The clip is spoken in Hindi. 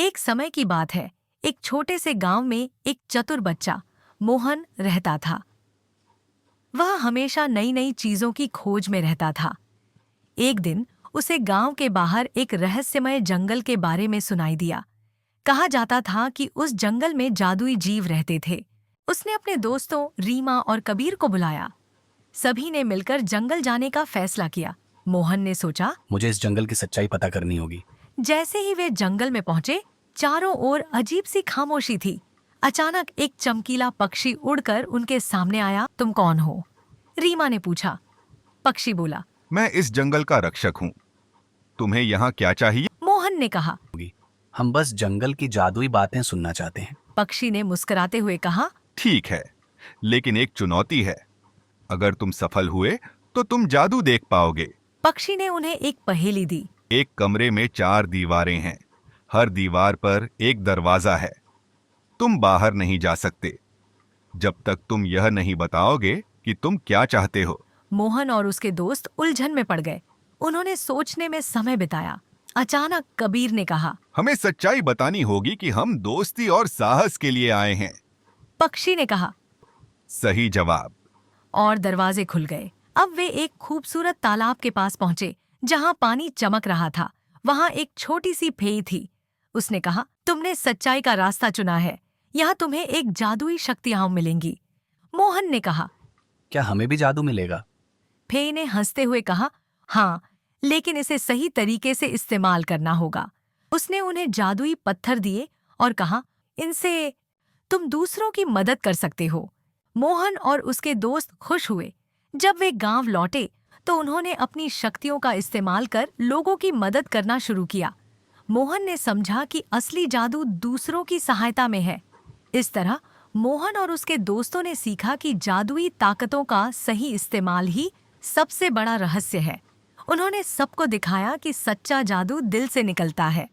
एक समय की बात है। एक छोटे से गांव में एक चतुर बच्चा मोहन रहता था। वह हमेशा नई नई चीजों की खोज में रहता था। एक दिन उसे गांव के बाहर एक रहस्यमय जंगल के बारे में सुनाई दिया। कहा जाता था कि उस जंगल में जादुई जीव रहते थे। उसने अपने दोस्तों रीमा और कबीर को बुलाया। सभी ने मिलकर जंगल जाने का फैसला किया। मोहन ने सोचा, मुझे इस जंगल की सच्चाई पता करनी होगी। जैसे ही वे जंगल में पहुंचे, चारों ओर अजीब सी खामोशी थी। अचानक एक चमकीला पक्षी उड़कर उनके सामने आया। तुम कौन हो? रीमा ने पूछा। पक्षी बोला, मैं इस जंगल का रक्षक हूँ। तुम्हें यहाँ क्या चाहिए? मोहन ने कहा। हम बस जंगल की जादुई बातें सुनना चाहते हैं। पक्षी ने मुस्कुराते हुए कहा, ठीक है, लेकिन एक चुनौती है। अगर तुम सफल हुए तो तुम जादू देख पाओगे। पक्षी ने उन्हें एक पहेली दी। एक कमरे में 4 दीवारें हैं। हर दीवार पर एक दरवाजा है। तुम बाहर नहीं जा सकते जब तक तुम यह नहीं बताओगे कि तुम क्या चाहते हो। मोहन और उसके दोस्त उलझन में पड़ गए। उन्होंने सोचने में समय बिताया। अचानक कबीर ने कहा, हमें सच्चाई बतानी होगी कि हम दोस्ती और साहस के लिए आए हैं। पक्षी ने कहा। सही जवाब। और दरवाजे खुल गए। अब वे एक खूबसूरत तालाब के पास पहुंचे, जहां पानी चमक रहा था। वहां एक छोटी सी फेई थी। उसने कहा, तुमने सच्चाई का रास्ता चुना है। यहाँ तुम्हें एक जादुई शक्तियां मिलेंगी। मोहन ने कहा। क्या हमें भी जादू मिलेगा? फेई ने हंसते हुए कहा, हाँ, लेकिन इसे सही तरीके से इस्तेमाल करना होगा। उसने उन्हें जादुई पत्थर दिए और कहा, इनसे तुम दूसरों की मदद कर सकते हो। मोहन और उसके दोस्त खुश हुए। जब वे गांव लौटे तो उन्होंने अपनी शक्तियों का इस्तेमाल कर लोगों की मदद करना शुरू किया। मोहन ने समझा कि असली जादू दूसरों की सहायता में है। इस तरह मोहन और उसके दोस्तों ने सीखा कि जादुई ताकतों का सही इस्तेमाल ही सबसे बड़ा रहस्य है। उन्होंने सबको दिखाया कि सच्चा जादू दिल से निकलता है।